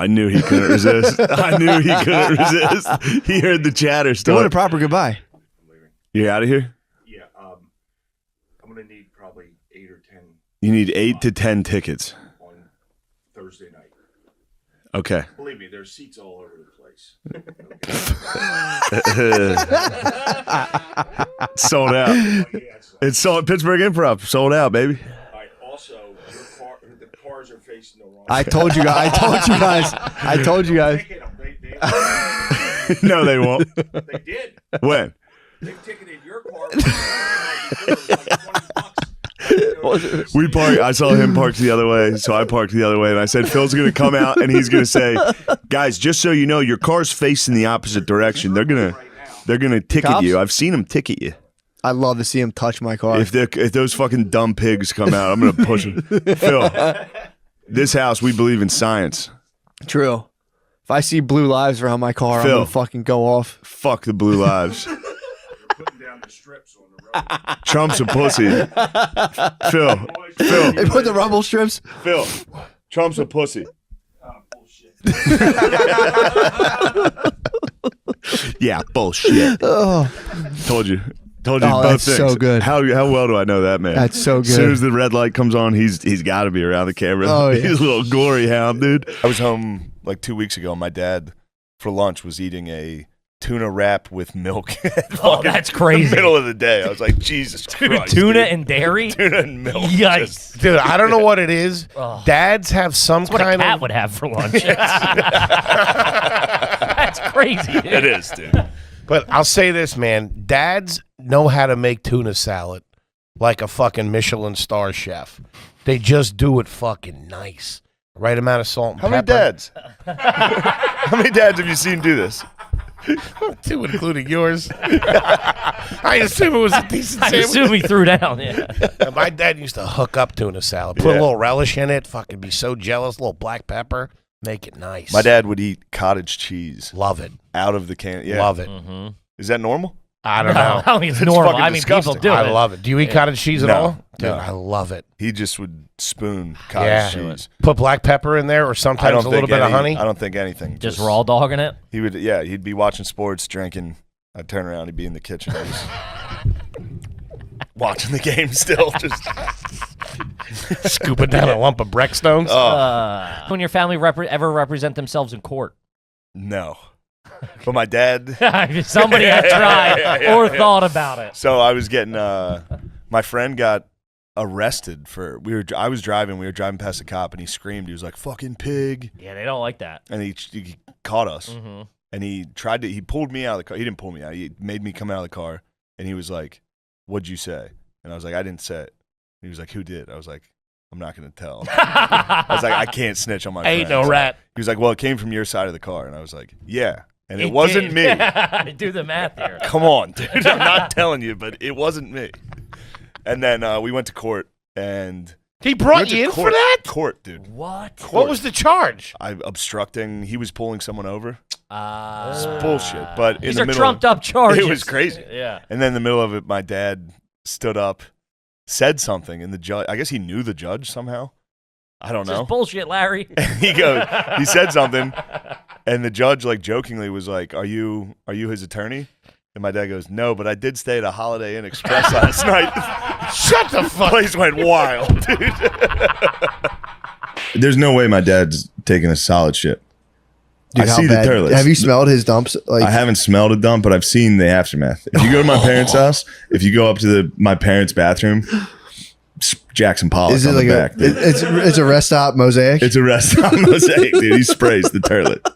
I knew he couldn't resist. I knew he couldn't resist. He heard the chatter start. Doing a proper goodbye. You out of here? Yeah, I'm going to need probably 8 or 10. You need 8 to 10 tickets. On Thursday night. Okay. Believe me, there's seats all over the place. Sold out. It's sold. Pittsburgh Improv. Sold out, baby. All right, also, the cars are facing the wrong I told you guys. No, they won't. They did. When? They ticketed your car. We parked. I saw him parked the other way, so I parked the other way, and I said, Phil's going to come out, and he's going to say, guys, just so you know, your car's facing the opposite direction. They're gonna ticket Cops? you. I've seen them ticket you. I love to see him touch my car. If those fucking dumb pigs come out, I'm going to push them. Phil, this house, we believe in science. True. If I see blue lives around my car, Phil. I'm going to fucking go off. Fuck the blue lives. They're putting down the strips on the road. Trump's a pussy. Phil. They put the rumble strips. Phil. Trump's a pussy. Bullshit. Yeah, bullshit. Oh, Told you Oh, both that's things. so good. How well do I know that man? That's so good. As soon as the red light comes on, he's got to be around the camera. Oh, yeah. He's a little gory hound, dude. I was home like 2 weeks ago. My dad, for lunch, was eating a tuna wrap with milk. Oh, that's crazy. In the middle of the day. I was like, Jesus Christ. Tuna dude. and dairy? Tuna and milk. Yikes. Dude, I don't know what it is. Oh. Dads have some That's what a kind cat of. would have for lunch. That's crazy. Dude. It is, dude. But I'll say this, man. Dads know how to make tuna salad like a fucking Michelin star chef. They just do it fucking nice. Right amount of salt and How many pepper. dads? How many dads have you seen do this? 2, including yours. I assume it was a decent I sandwich. assume he threw down. Yeah. My dad used to hook up tuna salad. Put a little relish in it. Fucking be so jealous. A little black pepper. Make it nice. My dad would eat cottage cheese Love it. out of the can. Yeah. Love it. Mm-hmm. Is that normal? I don't know. I don't think it's It's normal. fucking I mean, disgusting. people do I it. love it. Do you eat cottage cheese at No, all? Dude, no. I love it. He just would spoon cottage Yeah. cheese. Put black pepper in there or I sometimes don't a little think bit of any- honey. I don't think anything. Just raw dogging it. He would, yeah. He'd be watching sports, drinking. I'd turn around. He'd be in the kitchen, just watching the game. Still, just Scooping down a lump of Breckstones. When your family ever represent themselves in court? no. But my dad. Somebody had tried or thought about it. So I was getting. My friend got arrested for. I was driving. We were driving past a cop, and he screamed. He was like, "Fucking pig!" Yeah, they don't like that. And he caught us. Mm-hmm. And he tried to. He pulled me out of the car. He didn't pull me out. He made me come out of the car. And he was like, "What'd you say?" And I was like, "I didn't say it." He was like, "Who did?" I was like, "I'm not gonna tell." I was like, "I can't snitch on my Ain't friends." no rat. He was like, "Well, it came from your side of the car." And I was like, "Yeah." And it wasn't me. Do the math here. Come on, dude. I'm not telling you, but it wasn't me. And then we went to court, and He we brought went to you in court. for that? Court, dude. What? What was the charge? I obstructing. He was pulling someone over. Uh, It's bullshit. But in these the are middle, trumped up charges. it was crazy. Yeah. And then in the middle of it, my dad stood up, said something, and the judge. I guess he knew the judge somehow. I don't It's know. just bullshit, Larry. He said something, and the judge like jokingly was like, "Are you his attorney?" And my dad goes, "No, but I did stay at a Holiday Inn Express last night." Shut the fuck. Place went wild, dude. There's no way my dad's taking a solid shit. Dude, I how see bad? the toilets. Have you smelled his dumps? Like, I haven't smelled a dump, but I've seen the aftermath. If you go to my parents' house, if you go up to my parents' bathroom, Jackson Pollock is it on like the back. Dude. it's a rest stop mosaic? It's a restaurant mosaic, dude. He sprays the toilet.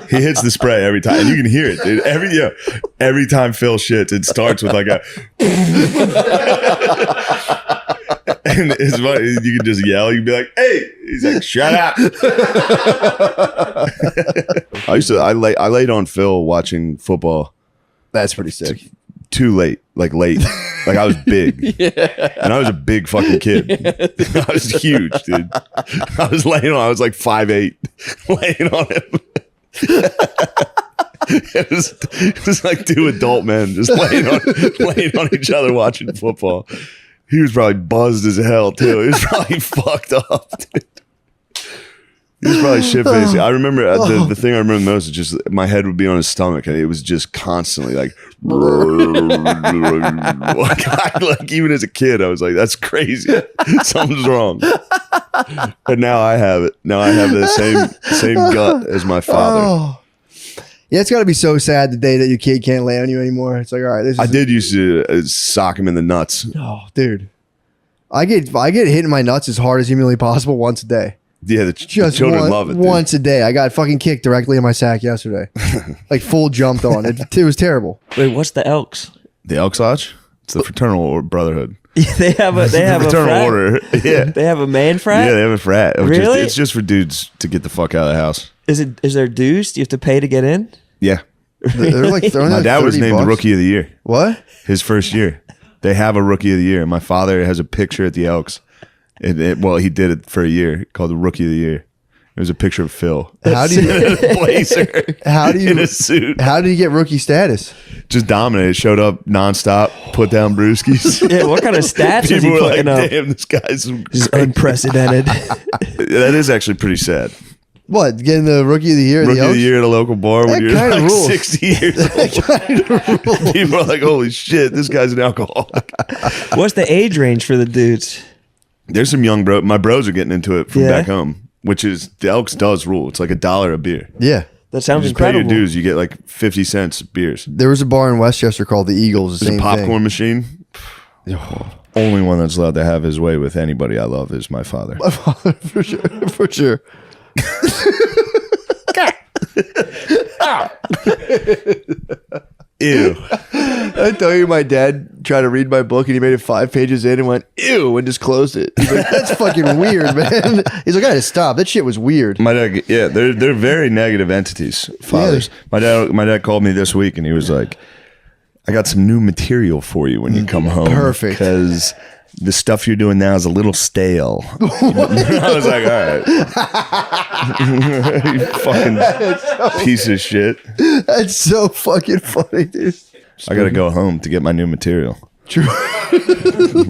He hits the spray every time, and you can hear it, dude. Every time Phil shits, it starts with like a, and it's funny. You can just yell. You can be like, "Hey!" He's like, "Shut up." I laid on Phil watching football. That's pretty sick. Too late, like I was big, and I was a big fucking kid. I was huge, dude. I was like 5'8", laying on him. It was like two adult men just laying on each other watching football. He was probably buzzed as hell too. He was probably fucked up, dude. He was probably shit faced. I remember the thing I remember most is just my head would be on his stomach, and it was just constantly like, like even as a kid, I was like, "That's crazy. Something's wrong." But now I have it. Now I have the same gut as my father. Oh. Yeah, it's got to be so sad the day that your kid can't lay on you anymore. It's like, all right, this is I did used to sock him in the nuts. Oh, dude, I get hit in my nuts as hard as humanly possible once a day. Yeah, the children love it. Dude. Once a day. I got fucking kicked directly in my sack yesterday. Like full jumped on. It was terrible. Wait, what's the Elks? The Elks Lodge? It's the fraternal brotherhood. They have a fraternal frat? order. Yeah. They have a man frat? Yeah, they have a frat. Really? It's just for dudes to get the fuck out of the house. Is there dues? Do you have to pay to get in? Yeah. They're like throwing My dad was named the Rookie of the Year. What? His first year. They have a Rookie of the Year. My father has a picture at the Elks. Well, he did it for a year called the Rookie of the Year. It was a picture of Phil. How do you in a blazer? In a suit? How did you get rookie status? Just dominated. Showed up nonstop. Put down brewskis. Yeah, what kind of stats is he People were like, putting up? "Damn, this guy's Just unprecedented. That is actually pretty sad. What? Getting the rookie of the year? Rookie of the year at a local bar when That you're kinda like rules. 60 years old. People are like, "Holy shit, this guy's an alcoholic." What's the age range for the dudes? There's some young bro. My bros are getting into it from Yeah. back home. Which is the Elks does rule. It's like $1 a beer. Yeah. That sounds You just pay incredible. your dues. You get like 50 cents beers. There was a bar in Westchester called the Eagles. The There's same a popcorn machine. Only one that's allowed to have his way with anybody I love is my father. thing. For sure. For sure. Ew. I tell you, my dad tried to read my book and he made it 5 pages in and went, ew, and just closed it. He's like, that's fucking weird, man. He's like, I had to stop. That shit was weird. My dad, yeah, they're very negative entities. Fathers. My dad called me this week and he was like, "I got some new material for you when you come home. Perfect. Because the stuff you're doing now is a little stale." I was like, "All right, you fucking piece of shit." That's so fucking funny, dude. I gotta go home to get my new material. True.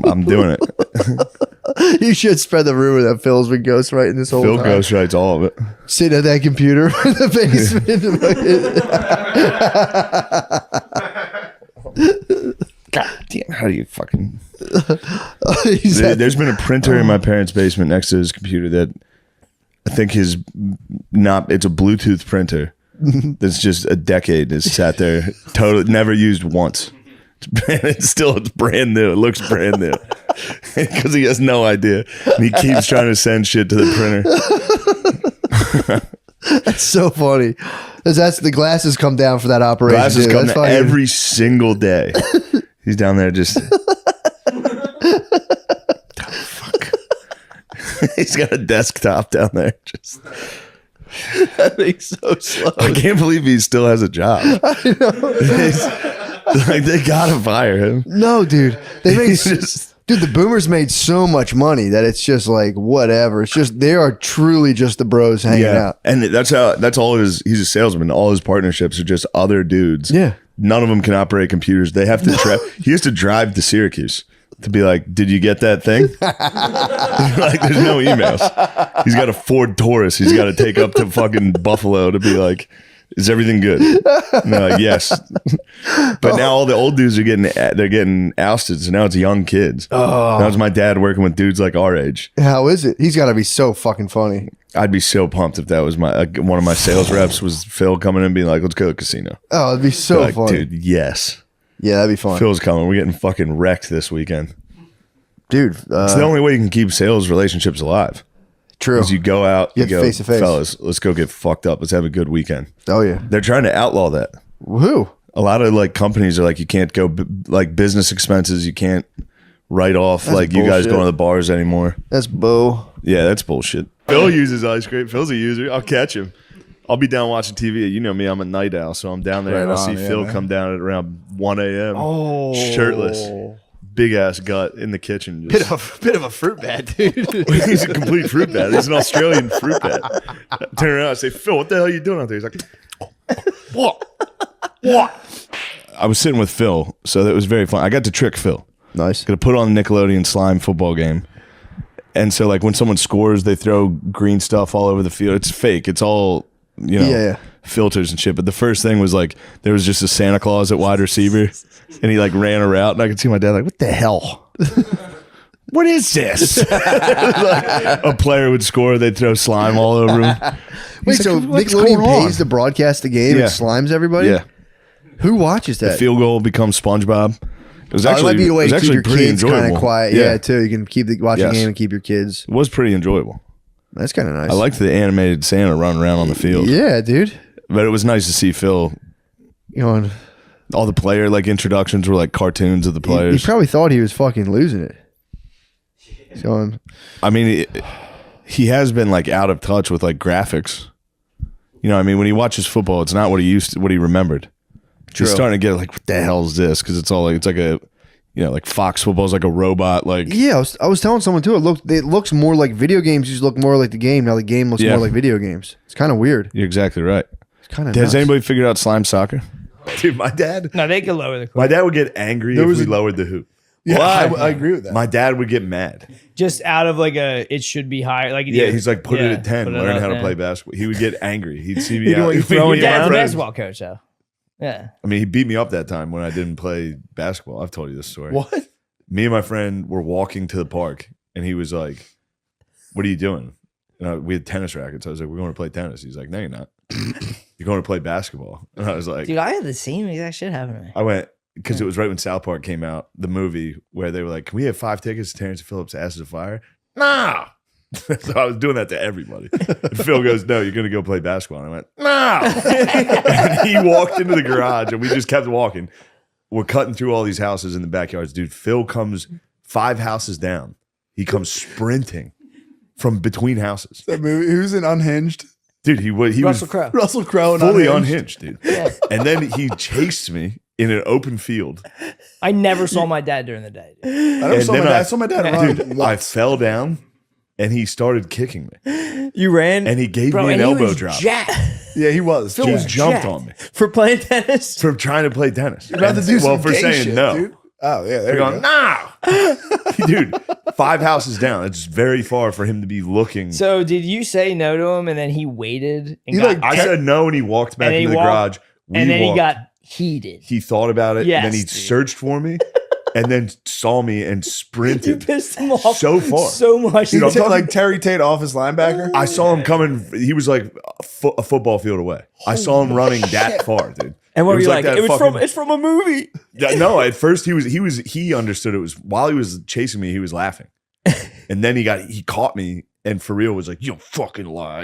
I'm doing it. You should spread the rumor that Phil's been ghostwriting this whole Phil time. ghostwrites all of it. Sitting at that computer in the basement. God damn, how do you fucking... He's at- There's been a printer in my parents' basement next to his computer that I think it's a Bluetooth printer that's just a decade has sat there, totally never used once. It's brand new. It looks brand new because he has no idea, and he keeps trying to send shit to the printer. That's so funny. That's the glasses come down for that operation. Glasses dude. come That's down fucking- every single day. He's down there just. Fuck. He's got a desktop down there. Just. That thing's so slow. I can't believe he still has a job. I know. Like they gotta fire him. No, dude. They made He's just- dude. The Boomers made so much money that it's just like whatever. It's just they are truly just the bros hanging out. and that's all his. He's a salesman. All his partnerships are just other dudes. Yeah. None of them can operate computers. They have to. He has to drive to Syracuse to be like, "Did you get that thing?" Like, there's no emails. He's got a Ford Taurus. He's got to take up to fucking Buffalo to be like, "Is everything good?" And they're like, "Yes." But now all the old dudes are getting ousted. So now it's young kids. Oh. Now it's my dad working with dudes like our age. How is it? He's got to be so fucking funny. I'd be so pumped if that was my one of my sales reps was Phil coming in and being like, "Let's go to the casino." Oh, it'd be so Like, funny. dude, yes. Yeah, that'd be fun. Phil's coming. We're getting fucking wrecked this weekend. Dude, It's the only way you can keep sales relationships alive. true. Is you go out, You you have to go, face to face. "Fellas, let's go get fucked up. Let's have a good weekend." Oh, yeah. They're trying to outlaw that. Woohoo. A lot of like companies are like, you can't go like business expenses. You can't write off That's like you guys bullshit. going to the bars anymore. That's boo. Yeah, that's bullshit. Phil uses ice cream. Phil's a user. I'll catch him. I'll be down watching TV. You know me, I'm a night owl, so I'm down there Right and I'll on, see yeah, Phil man. come down at around 1 a.m. Oh. Shirtless. Big ass gut in the kitchen. Just. Bit of a fruit bat, dude. He's a complete fruit bat. He's an Australian fruit bat. I turn around and say, "Phil, what the hell are you doing out there?" He's like, "What? I was sitting with Phil, so that was very fun. I got to trick Phil. Nice. Got to put on the Nickelodeon slime football game. And so like when someone scores, they throw green stuff all over the field. It's fake. It's all, filters and shit. But the first thing was like there was just a Santa Claus at wide receiver, and he like ran a route, and I could see my dad like, what the hell? What is this? Like, a player would score, they'd throw slime all over him. Wait, He's so like, "What's going Nickelodeon on?" pays to broadcast the game Yeah. and slimes everybody? Yeah. Who watches The that? field goal becomes SpongeBob. It was It actually, might be a way it was to keep actually your pretty kids kind enjoyable. of quiet. Yeah, too. You can keep the watching Yes. game and keep your kids. It was pretty enjoyable. That's kind of nice. I liked the animated Santa running around on the field. Yeah, dude. But it was nice to see Phil. You know, All the player like introductions were like cartoons of the he players. probably thought he was fucking losing it. So, I mean, he has been like out of touch with like graphics. You know what I mean? When he watches football, it's not what he remembered. True. He's starting to get like, what the hell is this? Because it's all like, it's like a, like Fox football's like a robot. Like, yeah, I was telling someone too. It looks more like video games. Used to look more like the game. Now the game looks Yeah. more like video games. It's kind of weird. you're exactly right. It's kind of. Has anybody figured out slime soccer? Dude, my dad No, they can lower the my dad would get angry There if was we a- lowered the hoop. Yeah, Why? I agree with that. My dad would get mad. just out of like it should be higher. Like Yeah, he's like, put it yeah, at 10, put it learn at how to 10. play basketball. He would get angry. He'd see me He'd out. want you Me throwing and down. my Dad's a friend- basketball coach, though. Yeah. I mean, he beat me up that time when I didn't play basketball. I've told you this story. What? Me and my friend were walking to the park, and he was like, "What are you doing?" And we had tennis rackets. I was like, "We're going to play tennis." He's like, "No, you're not. You're going to play basketball." And I was like, Dude, I had the same exact shit happen to me. I went because it was right when South Park came out, the movie where they were like, "Can we have 5 tickets to Terrence Phillips' Ashes of Fire?" Nah. So I was doing that to everybody. And Phil goes, "No, you're going to go play basketball." And I went, "No." And he walked into the garage, and we just kept walking. We're cutting through all these houses in the backyards. Dude, Phil comes 5 houses down. He comes sprinting from between houses. That movie. Who's in Unhinged? Dude, he was Russell Crowe. Russell Crowe and fully Unhinged. unhinged, dude. And then he chased me in an open field. I never saw my dad during the day. Dude. I never And saw then my dad. I- I saw my dad run. Dude, I once. fell down and he started kicking me. You ran? And he gave Bro, me an and he elbow was drop. jacked Yeah, he was. Phil He was Jack. jumped jacked. on me for playing tennis. for trying to play tennis. You're about to do well, some for gay saying shit, no. dude. Oh yeah, there They're you going, go. no. Dude, 5 houses down. It's very far for him to be looking. So did you say no to him and then he waited and He, got, like, I said no and he walked back And he into the walked- garage. We and then he walked. got heated? He thought about it, Yes, and then he dude. searched for me, and then saw me and You sprinted pissed him off so far. so much. Dude, I'm talking- Like Terry Tate off his linebacker. I saw him coming. He was like a football field away. I saw him running that far, dude. and what It were was you like like? that It was fucking- it's from a movie. Yeah, no, at first he understood it was while he was chasing me, he was laughing. And then he caught me and for real was like, "You fucking lie.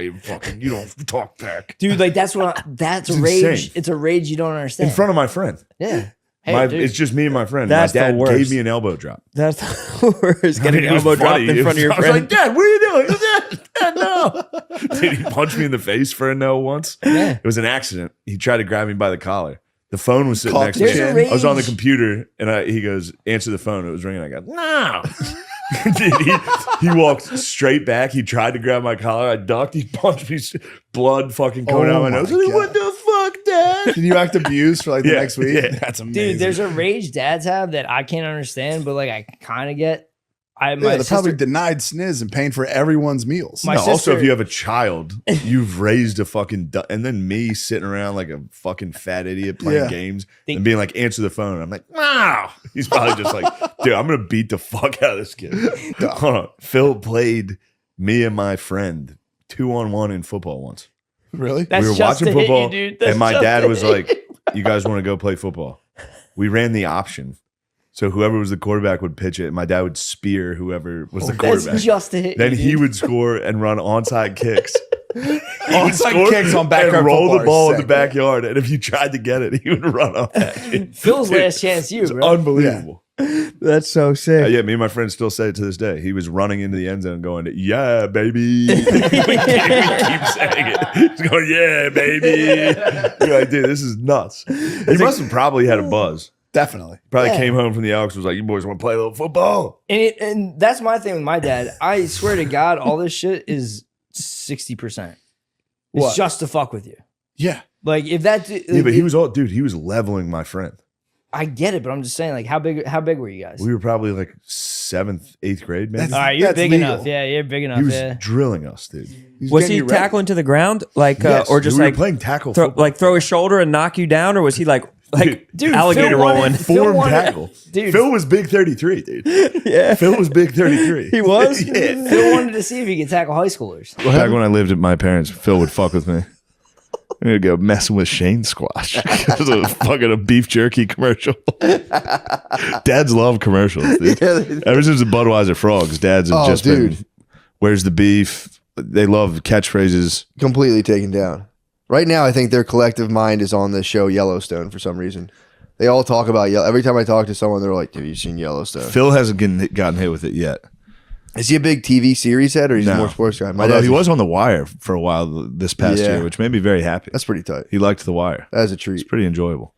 You don't talk back." Dude, like that's that's It's rage. insane. It's a rage you don't understand. In front of my friend. yeah. Hey, dude, It's just me and my friend. That's my the dad worst. gave me an elbow drop. that's the worst. I Getting mean, an it was elbow dropped funny. in It front of your was- I was friend. like, "Dad, what are you doing?" Dad, no. Dude, he punched me in the face for a no once. Yeah. It was an accident. He tried to grab me by the collar. The phone was sitting Caught next the to me. chin. There's a I was on the range. computer and he goes, "Answer the phone." It was ringing. I go, "No." Dude, he walked straight back. He tried to grab my collar. I ducked. He punched me. Blood fucking coming Oh out of my my nose. I was like, God. "What the fuck, Dad?" Did you act abused for like the Yeah, next week? yeah. That's amazing. Dude, there's a rage dads have that I can't understand, but like I kind of get. My they're sister, probably denied sniz and paying for everyone's meals. My No, also, sister- if you have a child, you've raised a fucking and then me sitting around like a fucking fat idiot playing Yeah. games Think- and being like, "Answer the phone." I'm like, "No." He's probably just like, "Dude, I'm gonna beat the fuck out of this kid." Hold on. Phil played me and my friend 2-on-1 in football once. Really? That's we were just watching to hit you, football, dude. That's and my just dad to was hit like, you. "You guys want to go play football?" We ran the option. So whoever was the quarterback would pitch it, and my dad would spear whoever was the quarterback. That's just to hit Then you, he dude. would score and run onside kicks. He would Onside score kicks on backyard and roll football the are ball in the sick. backyard, and if you tried to get it, he would run up at you. Phil's Dude, last chance, you, it's bro. unbelievable. That's so sick. Yeah, me and my friends still say it to this day. He was running into the end zone, going, "Yeah, baby." we keep saying it. He's going, "Yeah, baby." You're like, dude, this is nuts. He must have probably had a buzz. Definitely. Probably Yeah. came home from the Elks, was like, "You boys want to play a little football?" And that's my thing with my dad. I swear to God, all this shit is 60%. It's What? just to fuck with you. Yeah. Like if that, Yeah, but he was all, dude. He was leveling my friend. I get it, but I'm just saying, like, how big were you guys? We were probably like 7th, 8th grade, maybe. All right, you're That's big legal. enough. Yeah, you're big enough. He was Yeah. drilling us, dude. Was he tackling to the ground, like, Yes, or just we were like playing tackle throw, football. like throw his shoulder and knock you down, or was he like Dude, alligator Phil wanted- rolling? Phil Form wanted- tackle. Dude. Phil was big 33, dude. Yeah, Phil was big 33. he was. Yeah. Phil wanted to see if he could tackle high schoolers. Back when I lived at my parents', Phil would fuck with me. I'm gonna go messing with Shane Squash because of a beef jerky commercial. Dads love commercials, dude. Ever since the Budweiser Frogs, dads have just been, where's the beef? They love catchphrases. Completely taken down. Right now, I think their collective mind is on the show Yellowstone for some reason. They all talk about every time I talk to someone, they're like, "Have you seen Yellowstone?" Phil hasn't gotten hit with it yet. Is he a big TV series head, or he's a No. more sports guy? Although he was on The Wire for a while this past Yeah. year, which made me very happy. That's pretty tight. He liked The Wire. That is a It's treat. pretty enjoyable.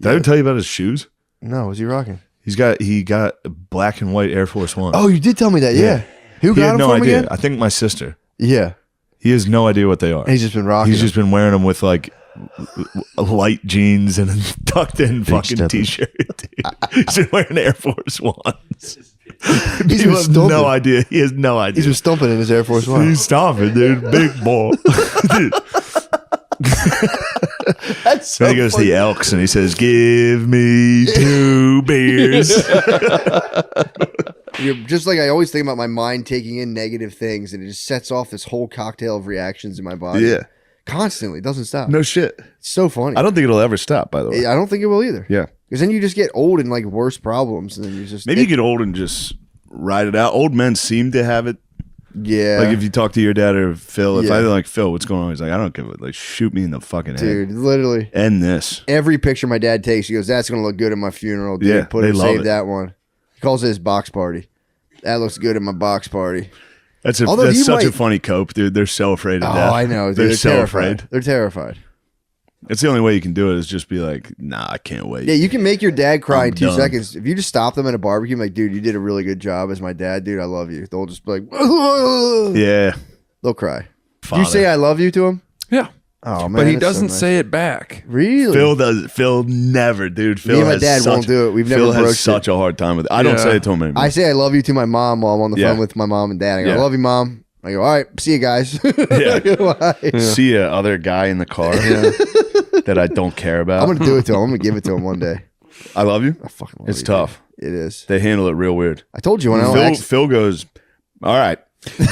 Did I ever tell you about his shoes? No, was he rocking? He got black and white Air Force One. Oh, you did tell me that. Yeah. Who he got had him no for him idea. again? I think my sister. Yeah. He has no idea what they are. He's just been rocking. He's them. just been wearing them with like light jeans and a tucked in fucking steppers. t-shirt. Dude. He's been wearing Air Force Ones. He's You been have stumping. no idea. He has no idea. He's been stumping in his Air Force One. He's stomping, dude. Big ball. Dude. That's so Then he goes to funny. the Elks and he says, "Give me 2 beers." You're just like I always think about my mind taking in negative things, and it just sets off this whole cocktail of reactions in my body. Yeah. Constantly. It doesn't stop. No shit. It's so funny. I don't think it'll ever stop, by the way. I don't think it will either. Yeah. Because then you just get old and like worse problems, and then you just Maybe you get old and just ride it out. Old men seem to have it. yeah, Like if you talk to your dad or Phil, if Yeah. I like Phil, what's going on? He's like, I don't give a like shoot me in the fucking head. dude, literally End this. every picture my dad takes, he goes, "That's gonna look good at my funeral." Dude, Yeah, put they it, love save it. that one. He calls it his box party. That looks good at my box party. That's Although that's you such a might- funny cope, dude. They're so afraid of Oh, death. I know. Dude. They're They're so terrified. afraid. They're terrified. It's the only way you can do it is just be like, nah, I can't wait. Yeah, you can make your dad cry I'm in 2 done. seconds. If you just stop them at a barbecue, like, dude, you did a really good job as my dad, dude. I love you. They'll just be like, Yeah. they'll cry. Do Father. you say I love you to him? Yeah. Oh man, But he that's so doesn't nice. say it back. Really. Phil does. Phil never, dude. Phil Me and my has dad such, won't do it. We've never Phil has broached such it. a hard time with it. I don't Yeah. say it to him anymore. I say I love you to my mom while I'm on the Yeah. phone with my mom and dad. I go, I Yeah. love you, mom. I go, all right, see you guys. Yeah. Bye. See a other guy in the car that I don't care about. I'm gonna do it to him. I'm gonna give it to him one day. I love you. I fucking love It's you, tough. dude. It is. They handle it real weird. I told you when I Phil goes, all right.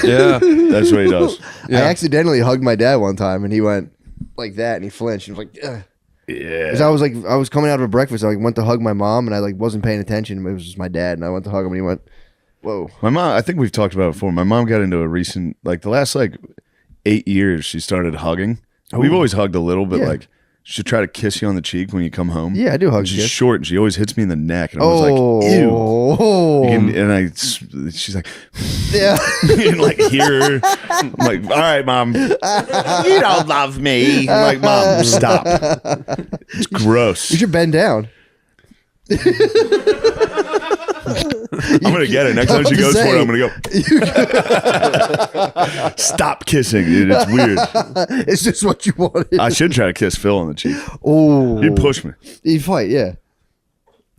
Yeah. That's what he does. I accidentally hugged my dad one time, and he went like that, and he flinched, and was like, ugh. Yeah. 'Cause I was coming out of a breakfast. I went to hug my mom, and I wasn't paying attention. It was just my dad, and I went to hug him, and he went, "Whoa." My mom, I think we've talked about it before. My mom got into a recent, like the last 8 years, she started hugging. We've always hugged a little, but Yeah. she'll try to kiss you on the cheek when you come home. Yeah, I do hug She's kiss. short and she always hits me in the neck. And I was like, ew. Oh, She's like, yeah. you can like hear her. I'm like, all right, mom. You don't love me. I'm like, mom, stop. It's gross. You should bend down. I'm gonna get it. Next time she I'm goes just for it, I'm saying. gonna go. Stop kissing, dude. It's weird. It's just what you wanted. I should try to kiss Phil on the cheek. Oh, He'd push me. He'd fight, yeah.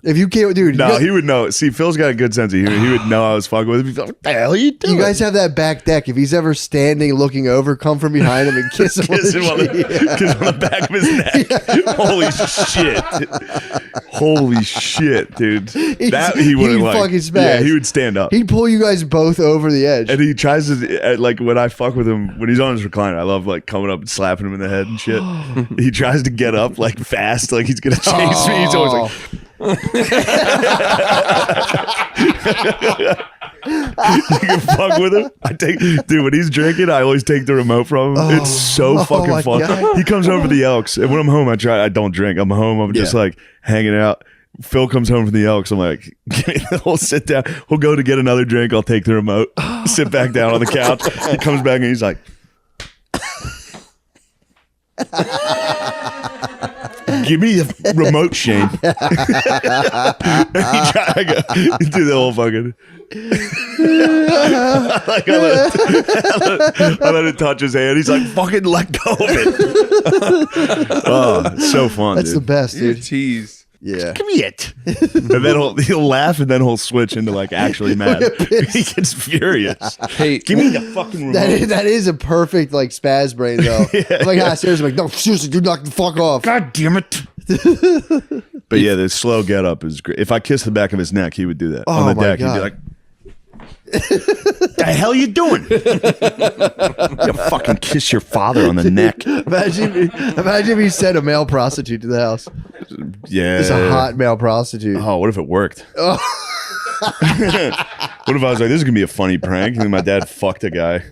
If you can't, dude. No, you, he would know. See, Phil's got a good sense of humor. He would know I was fucking with him. He'd be like, what the hell are you doing? you guys have that back deck. If he's ever standing, looking over, come from behind him and kiss him. kiss him on the back of his neck. Holy shit. Holy shit, dude. That he wouldn't he'd like. fucking spaz. Yeah, he would stand up. He'd pull you guys both over the edge. And he tries to, like, when I fuck with him, when he's on his recliner, I love, like, coming up and slapping him in the head and shit. He tries to get up, like, fast, like he's going to chase me. He's always like, you can fuck with him. Dude, when he's drinking, I always take the remote from him. It's so fucking my fun. God. He comes over to the Elks, and when I'm home, I don't drink. I'm home, I'm just like hanging out. Phil comes home from the Elks. I'm like, we'll sit down. We'll go to get another drink. I'll take the remote, sit back down on the couch. He comes back and he's like, give me the remote, Shane. I do the whole fucking. Like I let it touch his hand. He's like, fucking let go of it. Oh, it's so fun. That's dude. the best, You dude. tease. Yeah. Give me it. And then he'll laugh and then he'll switch into like actually mad. He gets furious. Hey, Give me the fucking remote. That is a perfect like spaz brain though. I'm like, seriously, I'm like, no, seriously, dude, knock the fuck off. God damn it. But yeah, the slow get up is great. If I kissed the back of his neck, he would do that. Oh, On the my deck, God. he'd be like, the hell you doing? You fucking kiss your father on the neck. Imagine if he sent a male prostitute to the house. Yeah. It's a hot male prostitute. Oh, what if it worked? What if I was like, this is going to be a funny prank? And then my dad fucked a guy.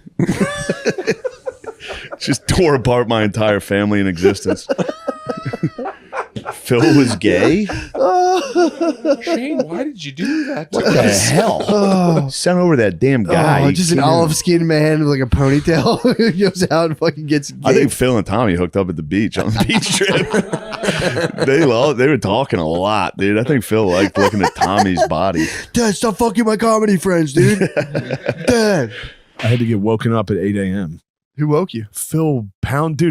Just tore apart my entire family in existence. Phil was gay? Shane, why did you do that? What the hell? Sent over that damn guy. Oh, just an olive skinned man with like a ponytail who goes out and fucking gets gay. I think Phil and Tommy hooked up at the beach on the beach trip. They were talking a lot, dude. I think Phil liked looking at Tommy's body. Dad, stop fucking my comedy friends, dude. Dad. I had to get woken up at 8 a.m. Who woke you? Phil he pounds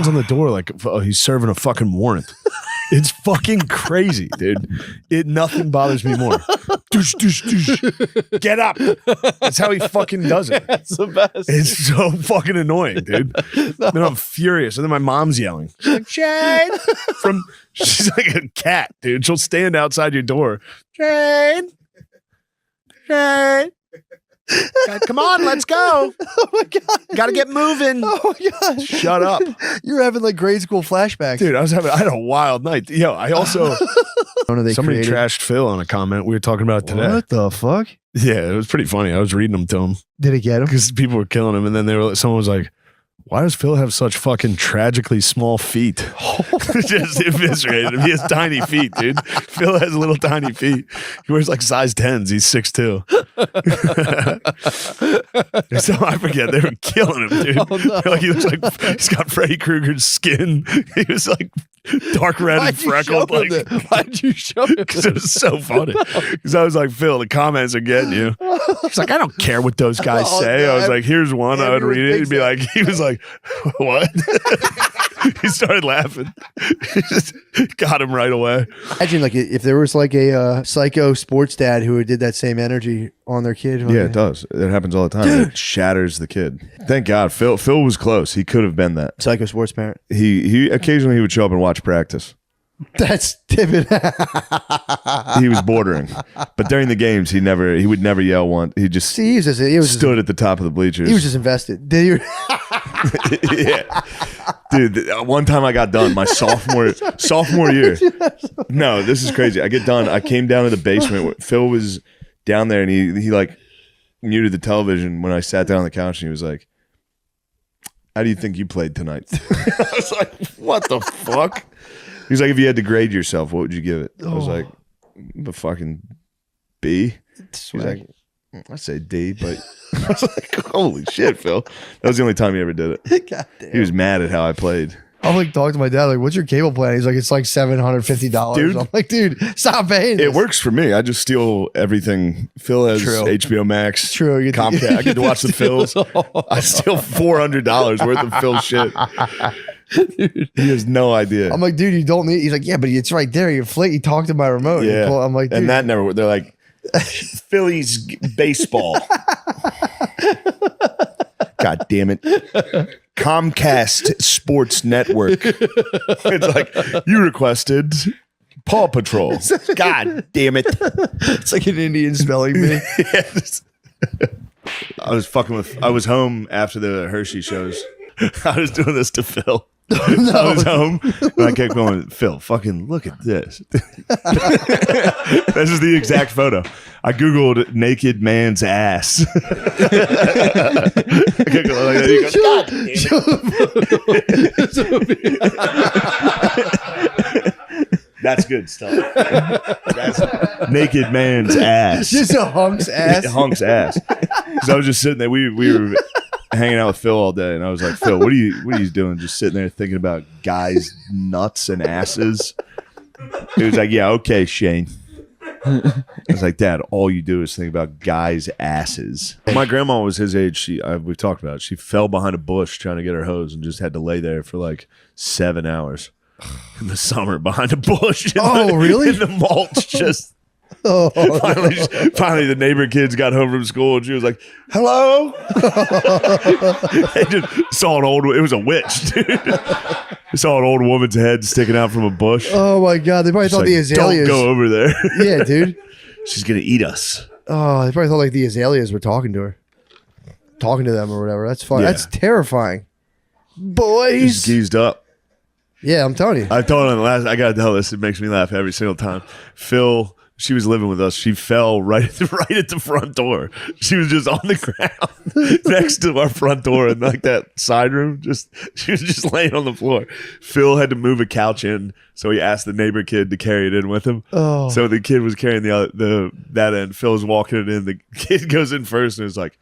on the door like he's serving a fucking warrant. It's fucking crazy, dude. Nothing bothers me more. Doosh, doosh, doosh. Get up. That's how he fucking does it. That's the best. It's so fucking annoying, dude. Then I'm furious. And then my mom's yelling. She's like, Shane. She's like a cat, dude. She'll stand outside your door. Shane. Shane. Come on, let's go. Oh my God. Gotta get moving. Oh my God. Shut up. You're having like grade school flashbacks. Dude, I had a wild night. Yo, I also somebody created? trashed Phil on a comment. We were talking about it today. What the fuck? Yeah, it was pretty funny. I was reading them to him Did it get him? because people were killing him, and then someone was like, "Why does Phil have such fucking tragically small feet?" Just eviscerated him. He has tiny feet, dude. Phil has little tiny feet. He wears like size 10s. He's 6'2". So I forget they were killing him, dude. Oh, no. Like he looks like he's got Freddy Krueger's skin. He was like dark red and freckled. Why'd you show him? Because it was so funny. Because I was like, Phil, the comments are getting you. He's like, I don't care what those guys Oh, say. no, I was like, here's one. I would everyone read it. He'd thinks be that. like, he was like, what? He started laughing. He just got him right away. Imagine like if there was like a psycho sports dad who did that same energy on their kid. Yeah, it does. It happens all the time. It shatters the kid. Thank God. Phil was close. He could have been that. Psycho sports parent. He occasionally he would show up and watch practice. That's Tibbet. He was bordering. But during the games, he would never yell once. He just See, he was stood at the top of the bleachers. he was just invested. Did you? Yeah. Dude, one time I got done my sophomore year. No, this is crazy. I get done. I came down to the basement. Phil was down there and he like muted the television when I sat down on the couch and he was like, "How do you think you played tonight?" I was like, "What the fuck?" He's like, "If you had to grade yourself, what would you give it?" I was like, "The fucking B." He's like, "I say D," but I was like, "Holy shit, Phil!" That was the only time he ever did it. God damn. He was mad at how I played. I'm like talking to my dad like, "What's your cable plan?" He's like, "It's like $750." Dude. I'm like, "Dude, stop paying." It this." works for me. I just steal everything. Phil has True. HBO Max. True. You get to- Comcast. I get to watch the Phils. I steal $400 worth of Phil shit. He has no idea. I'm like, "Dude, you don't need." He's like, "Yeah, but it's right there. You flick. You talk to my remote." You Yeah. pull- I'm like, "Dude." and that never. They're like Phillies baseball. God damn it. Comcast Sports Network. It's like, you requested Paw Patrol. God damn it. It's like an Indian spelling bee. Yes. I was home after the Hershey shows. I was doing this to Phil. I was home and I kept going, "Phil, fucking look at this." This is the exact photo. I Googled naked man's ass. I kept going like that. He goes, "God damn it." That's good stuff. That's naked man's ass. Just a hunk's ass. Hunk's ass. Because I was just sitting there. We were hanging out with Phil all day, and I was like, "Phil, what are you doing? Just sitting there thinking about guys' nuts and asses?" He was like, "Yeah, okay, Shane." I was like, "Dad, all you do is think about guys' asses." My grandma was his age. We've talked about it. She fell behind a bush trying to get her hose and just had to lay there for like 7 hours. in the summer behind a bush. Really? In the mulch, just. Oh, Finally, the neighbor kids got home from school, and she was like, "Hello." They just saw an old. It was a witch, dude. They saw an old woman's head sticking out from a bush. oh my God. They probably She's thought like, the azaleas. Don't go over there. Yeah, dude. She's gonna eat us. Oh, they probably thought like the azaleas were talking to her. Talking to them or whatever. That's fun. Yeah. That's terrifying. She's Boys. geezed up. Yeah, I'm telling you. I told him I gotta tell this. It makes me laugh every single time. Phil. She was living with us. She fell right at the front door. She was just on the ground next to our front door in like that side room. She was just laying on the floor. Phil had to move a couch in, so he asked the neighbor kid to carry it in with him. Oh. So the kid was carrying that end. Phil's walking it in. The kid goes in first and is like,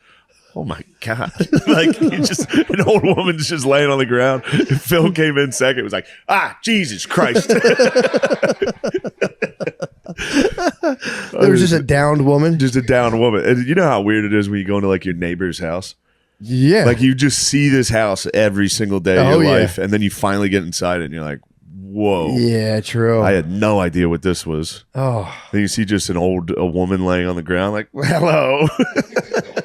"Oh my God!" Like an old woman's just laying on the ground. Phil came in second. It was like, Jesus Christ! There was just a downed woman. Just a down woman. And you know how weird it is when you go into like your neighbor's house? Yeah. Like you just see this house every single day of your life, and then you finally get inside it and you're like, whoa. Yeah, true. I had no idea what this was. Oh. Then you see just a woman laying on the ground like, hello.